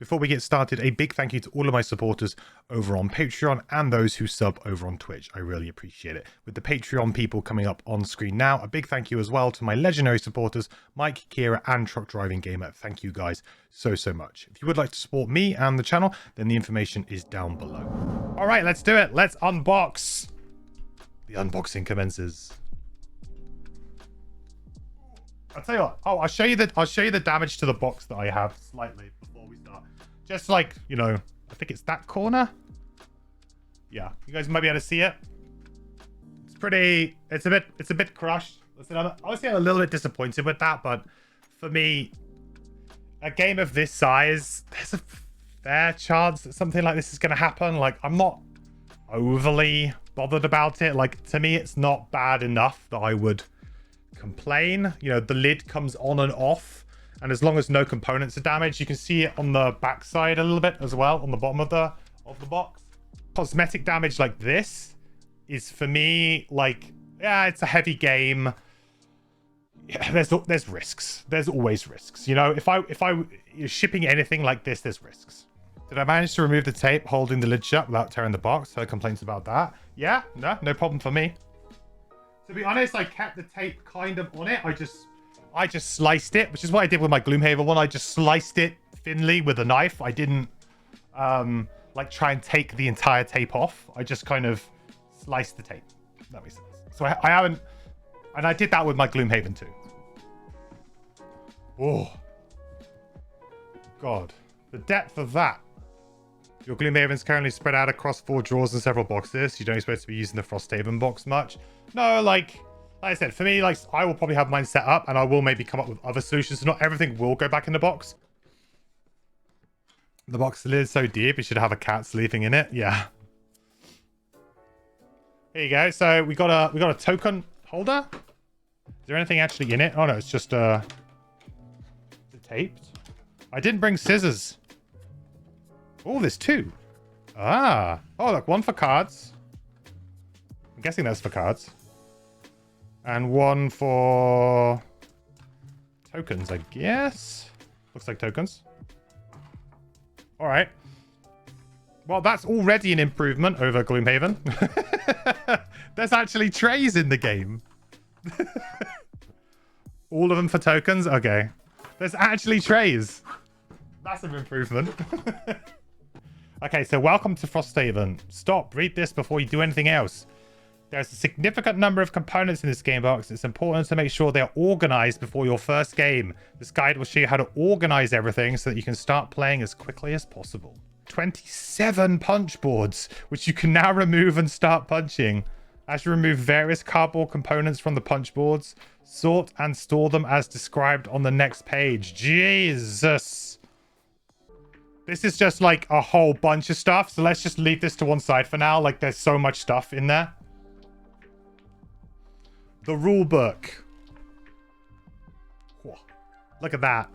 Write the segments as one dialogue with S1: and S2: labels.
S1: Before we get started, a big thank you to all of my supporters over on Patreon and those who sub over on Twitch. I really appreciate it. With the Patreon people coming up on screen now, a big thank you as well to my legendary supporters, Mike, Kira, and Truck Driving Gamer. Thank you guys so much. If you would like to support me and the channel, then the information is down below. All right, let's do it. Let's unbox. The unboxing commences. I'll tell you what. Oh, I'll show you the damage to the box that I have slightly before we start. Just like, you know, I think it's that corner. Yeah, you guys might be able to see it. It's pretty. It's a bit crushed. Listen, obviously I'm a little bit disappointed with that, but for me, a game of this size, there's a fair chance that something like this is going to happen. Like, I'm not overly bothered about it. Like, to me, it's not bad enough that I would complain. You know, the lid comes on and off, and as long as no components are damaged, you can see it on the back side a little bit as well, on the bottom of the box. Cosmetic damage like this is, for me, like, yeah, it's a heavy game. Yeah, there's risks. There's always risks. You know, if you're shipping anything like this, there's risks. Did I manage to remove the tape holding the lid shut without tearing the box? Heard complaints about that. Yeah, no problem for me. To be honest, I kept the tape kind of on it. I just sliced it, which is what I did with my Gloomhaven one. I just sliced it thinly with a knife. I didn't like try and take the entire tape off. I just kind of sliced the tape. That makes sense. So I haven't, and I did that with my Gloomhaven too. Oh, God, the depth of that. Your Gloomhaven is currently spread out across 4 drawers and several boxes. You don't expect to be using the Frosthaven box much. No, like I said, for me, like, I will probably have mine set up, and I will maybe come up with other solutions. So not everything will go back in the box. The box lid is so deep, it should have a cat sleeping in it. Yeah. Here you go. So we got a token holder. Is there anything actually in it? Oh no, it's just is it taped? I didn't bring scissors. Oh, there's 2. Ah. Oh, look, 1 for cards. I'm guessing that's for cards. And 1 for tokens, I guess. Looks like tokens. All right. Well, that's already an improvement over Gloomhaven. There's actually trays in the game. All of them for tokens? Okay. There's actually trays. Massive improvement. Okay, so welcome to Frosthaven. Stop, read this before you do anything else. There's a significant number of components in this game box. It's important to make sure they're organized before your first game. This guide will show you how to organize everything so that you can start playing as quickly as possible. 27 punch boards, which you can now remove and start punching. As you remove various cardboard components from the punch boards, sort and store them as described on the next page. Jesus. This is just like a whole bunch of stuff. So let's just leave this to one side for now. Like, there's so much stuff in there. The rule book. Whoa. Look at that.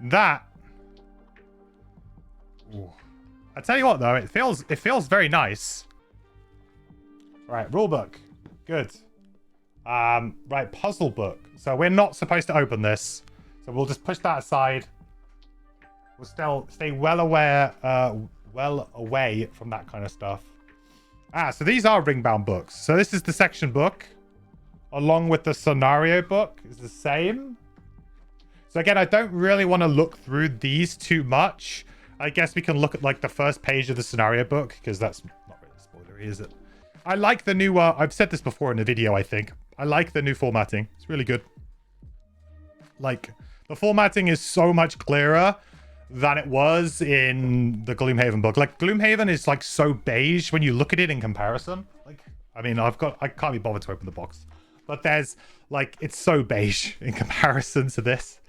S1: That. Ooh. I tell you what, though, it feels very nice. All right, rule book. Good. Right, puzzle book. So we're not supposed to open this. So we'll just push that aside. We'll still stay well away from that kind of stuff. Ah, so these are ring-bound books. So this is the section book, along with the scenario book. Is the same. So again, I don't really want to look through these too much. I guess we can look at like the first page of the scenario book, because that's not really spoilery, is it? I like the new, I've said this before in the video, I think. I like the new formatting. It's really good. Like, the formatting is so much clearer than it was in the Gloomhaven book. Like, Gloomhaven is like so beige when you look at it in comparison. Like, I mean, I can't be bothered to open the box. But there's, like, it's so beige in comparison to this.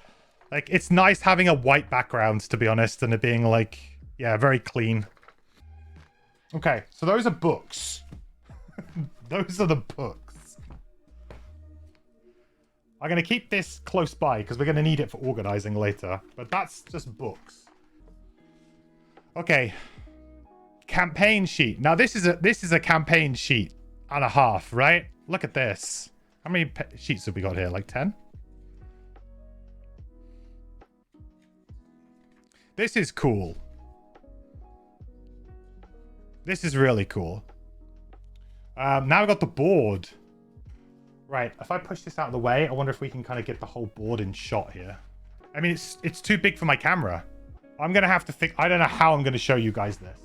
S1: Like, it's nice having a white background, to be honest, and it being like, yeah, very clean. Okay, so those are books. Those are the books. I'm going to keep this close by because we're going to need it for organizing later. But that's just books. Okay. Campaign sheet. Now this is a campaign sheet and a half, right? Look at this. How many sheets have we got here? Like 10? This is cool. This is really cool. Now we've got the board. Right, if I push this out of the way, I wonder if we can kind of get the whole board in shot here. I mean, it's too big for my camera. I'm going to have to I don't know how I'm going to show you guys this.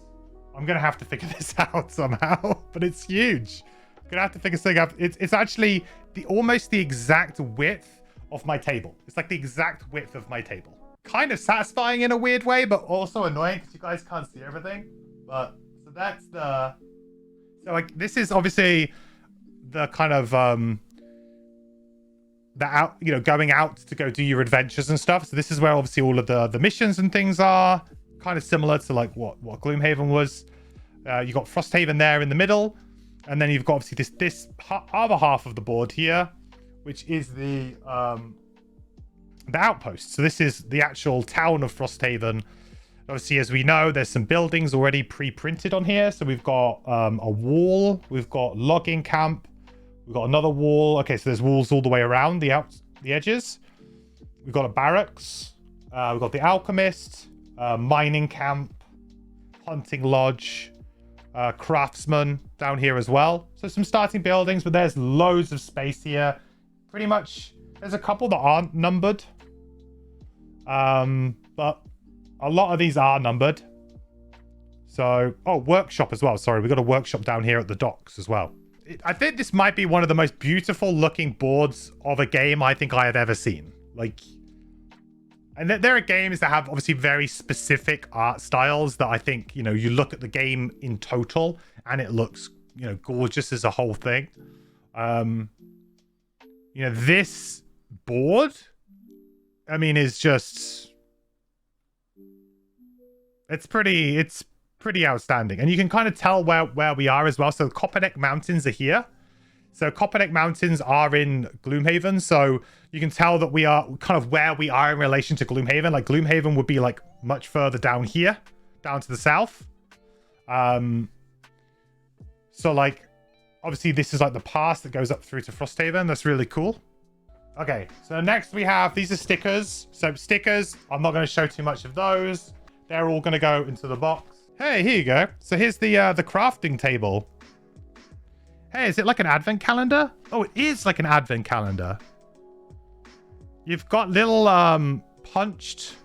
S1: I'm going to have to figure this out somehow, but it's huge. I'm going to have to figure something out. It's actually almost the exact width of my table. It's like the exact width of my table. Kind of satisfying in a weird way, but also annoying because you guys can't see everything. But so that's the... So like this is obviously the kind of going out to go do your adventures and stuff. So this is where obviously all of the missions and things are, kind of similar to like what Gloomhaven was. You got Frosthaven there in the middle, and then you've got obviously this other half of the board here, which is the outpost. So this is the actual town of Frosthaven. Obviously, as we know, there's some buildings already pre-printed on here. So we've got a wall, we've got logging camp, we've got another wall. Okay, so there's walls all the way around the edges. We've got a barracks, we've got the alchemist, mining camp, hunting lodge, craftsman down here as well. So some starting buildings, but there's loads of space here. Pretty much, there's a couple that aren't numbered, but a lot of these are numbered. So, oh, workshop as well. Sorry, we've got a workshop down here at the docks as well. I think this might be one of the most beautiful looking boards of a game I think I have ever seen. Like, and there are games that have obviously very specific art styles that I think, you know, you look at the game in total and it looks, you know, gorgeous as a whole thing. You know, this board, I mean, is just... It's pretty outstanding. And you can kind of tell where we are as well. So Copperneck Mountains are here. So Copperneck Mountains are in Gloomhaven. So you can tell that we are kind of where we are in relation to Gloomhaven. Like Gloomhaven would be like much further down here, down to the south. So like, obviously this is like the pass that goes up through to Frosthaven. That's really cool. Okay, so next we have, these are stickers. So stickers, I'm not going to show too much of those. They're all going to go into the box. Hey, here you go. So here's the crafting table. Hey, is it like an advent calendar? Oh, it is like an advent calendar. You've got little punched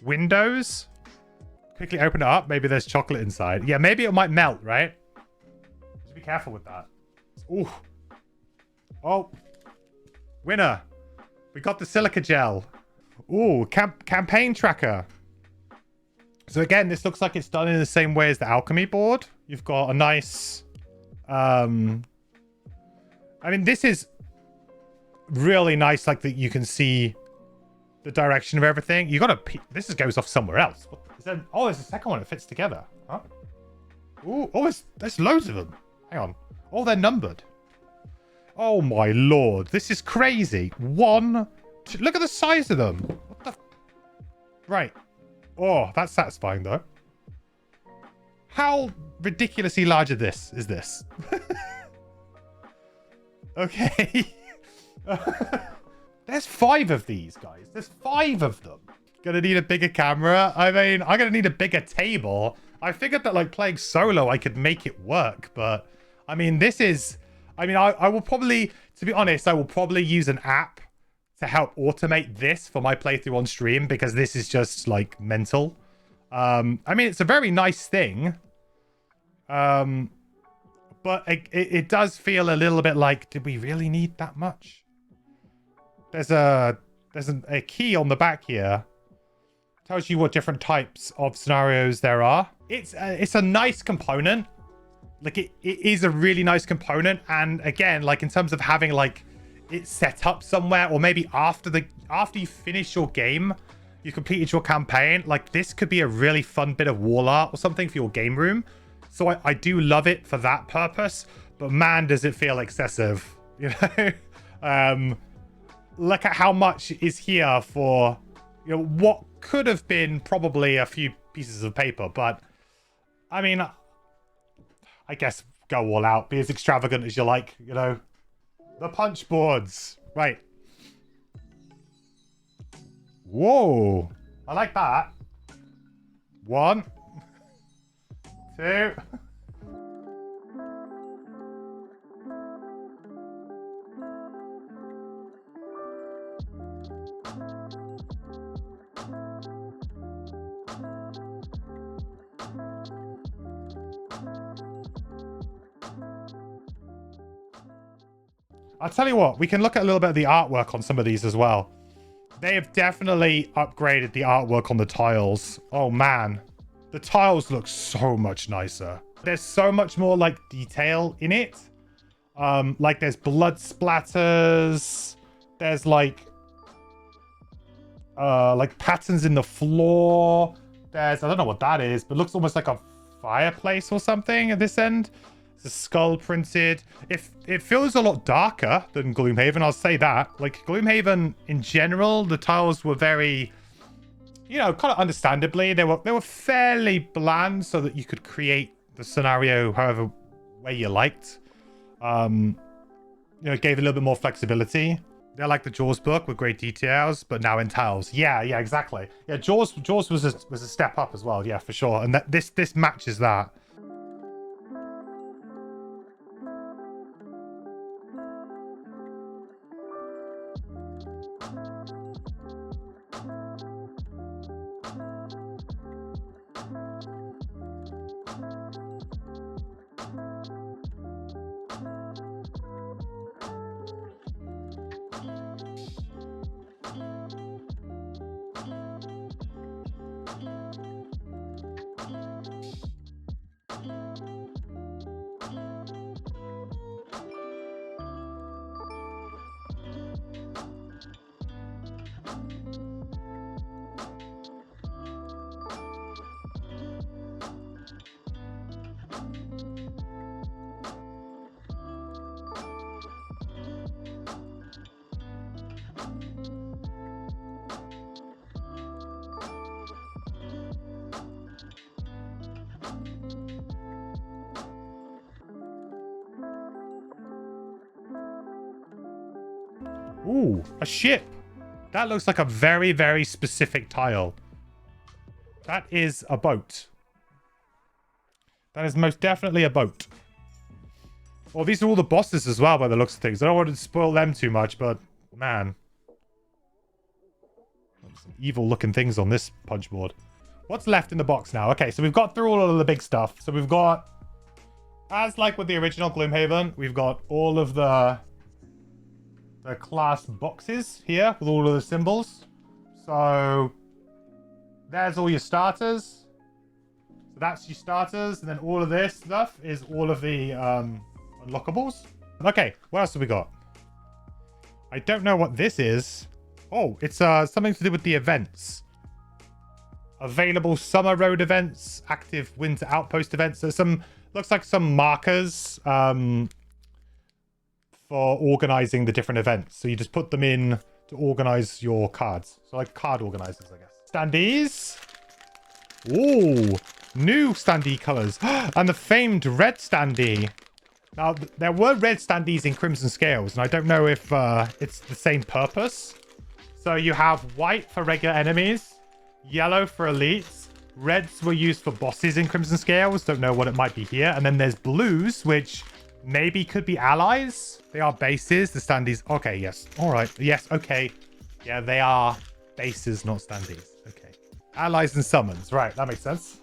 S1: windows. Quickly open it up. Maybe there's chocolate inside. Yeah, maybe it might melt, right? Just be careful with that. Ooh. Oh. Winner. We got the silica gel. Ooh, campaign tracker. So again, this looks like it's done in the same way as the alchemy board. You've got a nice... I mean, this is really nice, like that you can see the direction of everything. You got to... This goes off somewhere else. What is that? Oh, there's a second one. It fits together. Huh? Ooh, oh, there's loads of them. Hang on. Oh, they're numbered. Oh my lord. This is crazy. Look at the size of them. What the... Right. Oh, that's satisfying, though. How ridiculously large is this? Okay. There's 5 of these, guys. There's 5 of them. Gonna need a bigger camera. I mean, I'm gonna need a bigger table. I figured that, like, playing solo, I could make it work. But, I mean, this is... I mean, I will probably... To be honest, I will probably use an app to help automate this for my playthrough on stream, because this is just like mental. I mean, it's a very nice thing. But it does feel a little bit like, did we really need that much? There's a key on the back here. Tells you what different types of scenarios there are. It's a nice component. Like it is a really nice component. And again, like in terms of having like it's set up somewhere, or maybe after you finish your game, you completed your campaign, like this could be a really fun bit of wall art or something for your game room. So I do love it for that purpose, but man, does it feel excessive, you know? Look at how much is here for, you know, what could have been probably a few pieces of paper. But I mean, I guess go all out, be as extravagant as you like, you know. The punch boards. Right. Whoa. I like that. 1, 2. I'll tell you what, we can look at a little bit of the artwork on some of these as well. They have definitely upgraded the artwork on the tiles. Oh man, the tiles look so much nicer. There's so much more like detail in it. Like there's blood splatters. There's like patterns in the floor. There's, I don't know what that is, but it looks almost like a fireplace or something at this end. It's a skull printed. It feels a lot darker than Gloomhaven, I'll say that. Like Gloomhaven in general, the tiles were very, you know, kind of understandably, they were fairly bland so that you could create the scenario however way you liked. You know, it gave a little bit more flexibility. They're like the Jaws book with great details, but now in tiles. Yeah, exactly. Yeah, Jaws was a step up as well. Yeah, for sure. And that this matches that. Ooh, a ship. That looks like a very, very specific tile. That is a boat. That is most definitely a boat. Well, these are all the bosses as well by the looks of things. I don't want to spoil them too much, but man. Some evil looking things on this punch board. What's left in the box now? Okay, so we've got through all of the big stuff. So we've got, as like with the original Gloomhaven, we've got all of the class boxes here with all of the symbols. So there's all your starters. So that's your starters, and then all of this stuff is all of the unlockables. Okay, what else have we got? I don't know what this is. Oh, it's something to do with the events. Available summer road events, active winter outpost events. There's some, looks like some markers for organizing the different events. So you just put them in to organize your cards. So like card organizers, I guess. Standees. Ooh, new standee colors. And the famed red standee. Now, there were red standees in Crimson Scales, and I don't know if it's the same purpose. So you have white for regular enemies, yellow for elites, reds were used for bosses in Crimson Scales. Don't know what it might be here. And then there's blues, which maybe could be allies. They are bases. The standees. Okay, yes. All right. Yes, okay. Yeah, they are bases, not standees. Okay. Allies and summons. Right, that makes sense.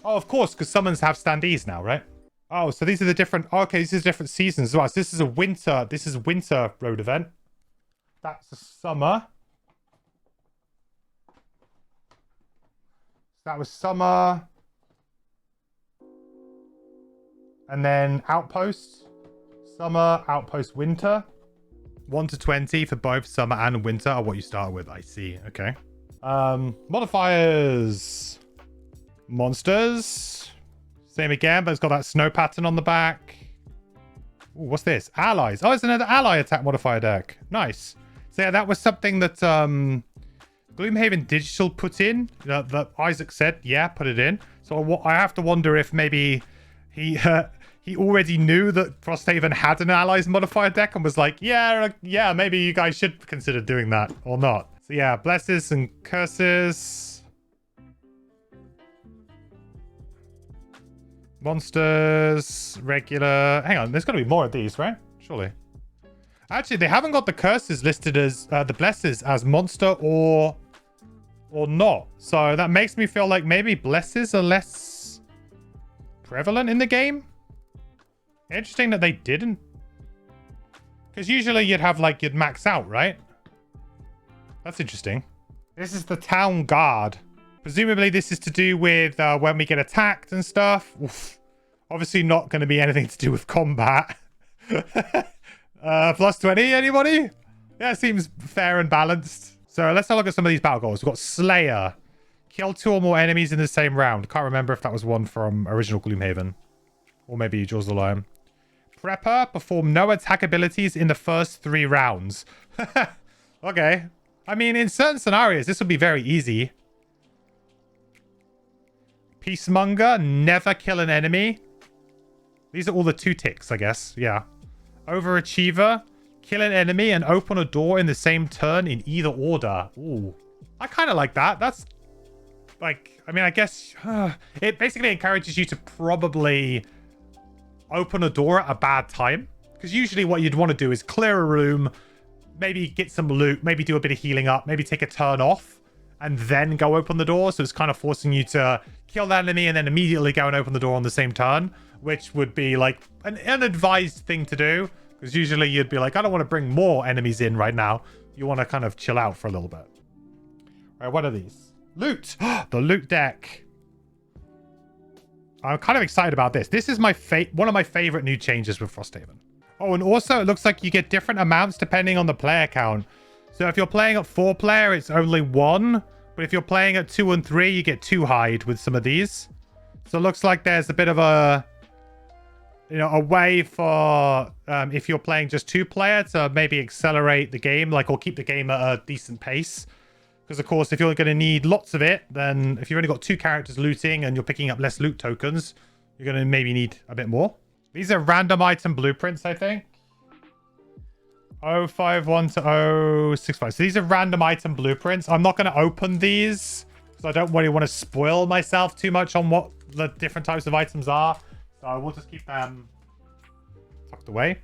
S1: Oh, of course, because summons have standees now, right? Oh, so these are the different... Okay, these are different seasons as well. So this is a winter... This is a winter road event. That's a summer. That was summer. And then outpost. Summer, outpost, winter. 1 to 20 for both summer and winter are what you start with. I see. Okay. Modifiers. Monsters. Same again, but it's got that snow pattern on the back. Ooh, what's this? Allies. Oh, it's another ally attack modifier deck. Nice. So yeah, that was something that Gloomhaven Digital put in. That Isaac said, yeah, put it in. So I have to wonder if maybe he already knew that Frosthaven had an allies modifier deck and was like, yeah,
S2: yeah, maybe you guys should consider doing that or not.
S1: So yeah, blesses and curses. Monsters, regular. Hang on, there's got to be more of these, right? Surely. Actually, they haven't got the curses listed as the blesses as monster or not. So that makes me feel like maybe blesses are less prevalent in the game. Interesting that they didn't. Because usually you'd have like, you'd max out, right? That's interesting. This is the town guard. Presumably this is to do with when we get attacked and stuff. Oof. Obviously not going to be anything to do with combat. Plus 20, anybody? Yeah, it seems fair and balanced. So let's have a look at some of these battle goals. We've got Slayer. Kill 2 or more enemies in the same round. Can't remember if that was one from original Gloomhaven. Or maybe Jaws of the Lion. Prepper. Perform no attack abilities in the first 3 rounds. Okay. I mean, in certain scenarios, this would be very easy. Peacemonger. Never kill an enemy. These are all the 2 ticks, I guess. Yeah. Overachiever. Kill an enemy and open a door in the same turn in either order. Ooh. I kind of like that. That's like, I mean, I guess it basically encourages you to probably open a door at a bad time. Because usually what you'd want to do is clear a room, maybe get some loot, maybe do a bit of healing up, maybe take a turn off, and then go open the door. So it's kind of forcing you to kill that enemy and then immediately go and open the door on the same turn, which would be like an unadvised thing to do. Because usually you'd be like, I don't want to bring more enemies in right now. You want to kind of chill out for a little bit. All right, what are these? Loot. The loot deck. I'm kind of excited about this. This is my one of my favorite new changes with Frosthaven. Oh, and also it looks like you get different amounts depending on the player count. So if you're playing at 4 player, it's only 1. But if you're playing at 2 and 3, you get 2 hide with some of these. So it looks like there's a bit of a, you know, a way for if you're playing just 2 player to maybe accelerate the game, like, or keep the game at a decent pace. Because of course, if you're going to need lots of it, then if you've only got 2 characters looting and you're picking up less loot tokens, you're going to maybe need a bit more. These are random item blueprints, I think. 051 to 065. So these are random item blueprints. I'm not going to open these because I don't really want to spoil myself too much on what the different types of items are. So I will just keep them tucked away.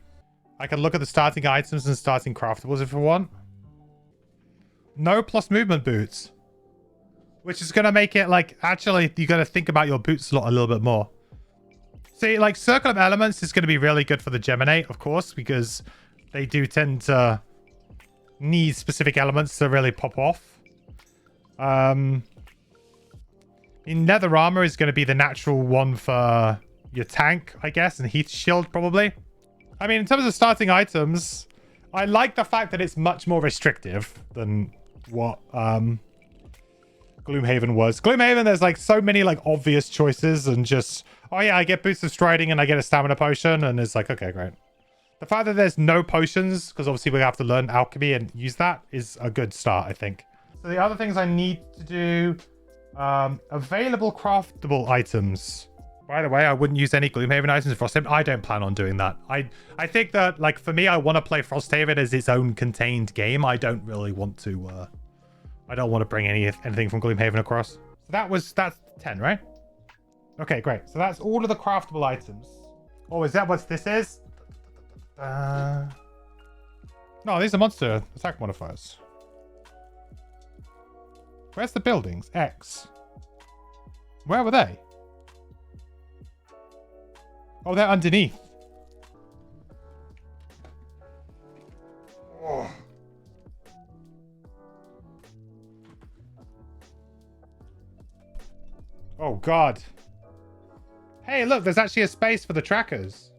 S1: I can look at the starting items and starting craftables if I want. No plus movement boots. Which is going to make it like, actually, you got to think about your boot slot a little bit more. See, like Circle of Elements is going to be really good for the Geminate, of course, because they do tend to need specific elements to really pop off. In Nether Armor is going to be the natural one for your tank, I guess, and Heath Shield probably. I mean, in terms of starting items, I like the fact that it's much more restrictive than what Gloomhaven was. Gloomhaven, there's like so many like obvious choices and just, oh yeah, I get boost of striding and I get a stamina potion, and it's like, okay, great. The fact that there's no potions, because obviously we have to learn alchemy and use that, is a good start, I think. So the other things I need to do, available craftable items. By the way, I wouldn't use any Gloomhaven items in Frosthaven. I don't plan on doing that. I think that, like, for me, I want to play Frosthaven as its own contained game. I don't really want to, I don't want to bring anything from Gloomhaven across. So that's 10, right? Okay, great. So that's all of the craftable items. Oh, is that what this is? No, these are monster attack modifiers. Where's the buildings? X. Where were they? Oh, they're underneath. Oh. Oh, God. Hey, look, there's actually a space for the trackers.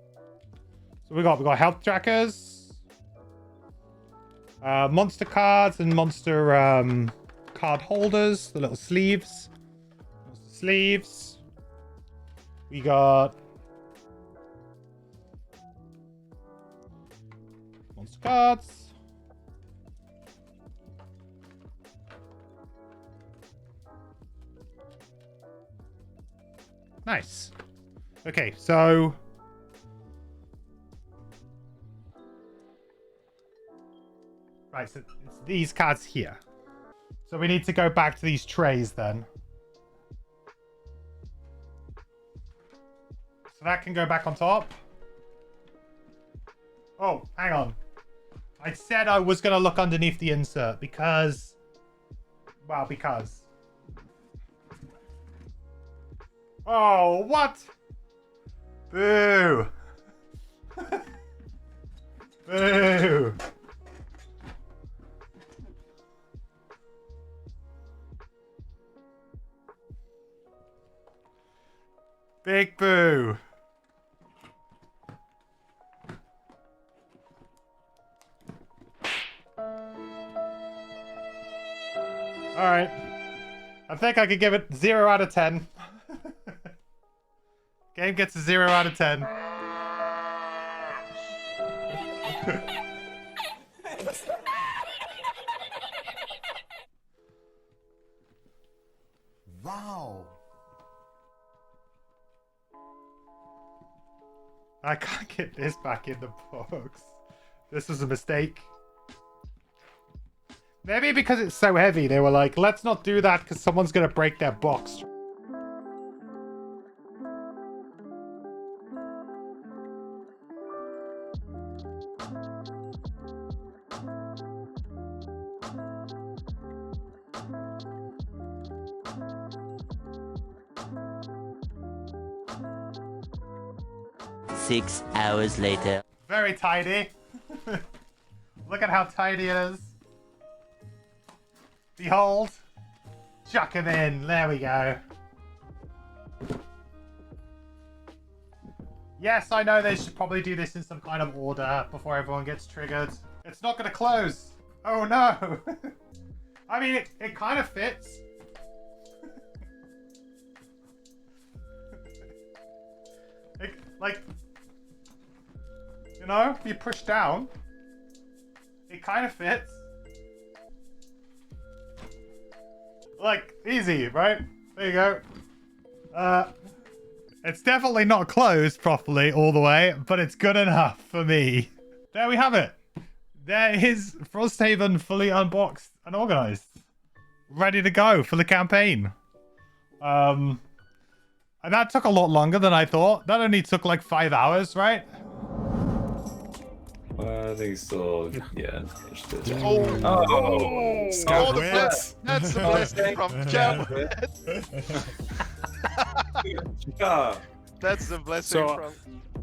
S1: So we got health trackers, monster cards and monster card holders, the little sleeves. Sleeves. We got monster cards. Nice. Okay, so right, so it's these cards here. So we need to go back to these trays then. So that can go back on top. Oh, hang on. I said I was going to look underneath the insert because... Well, because... Oh, what? Boo. Boo. Big boo. All right. I think I could give it 0 out of 10. Game gets a 0 out of 10.
S2: Wow.
S1: I can't get this back in the box. This was a mistake. Maybe because it's so heavy, they were like, let's not do that because someone's going to break their box.
S3: Six hours later.
S1: Very tidy. Look at how tidy it is. Behold. Chuck him in. There we go. Yes, I know they should probably do this in some kind of order before everyone gets triggered. It's not going to close. Oh no. I mean, it kind of fits. Like, you know, if you push down, it kind of fits. Like, easy, right? There you go. It's definitely not closed properly all the way, but it's good enough for me. There we have it. There is Frosthaven fully unboxed and organized. Ready to go for the campaign. And that took a lot longer than I thought. That only took like 5 hours, right?
S4: I think so. Yeah.
S2: Oh, that's the blessing from Cab.
S4: Yeah.
S2: That's the blessing
S5: So,
S2: from.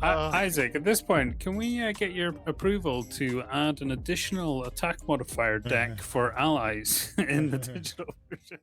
S5: Isaac, at this point, can we get your approval to add an additional attack modifier deck for allies in the digital version?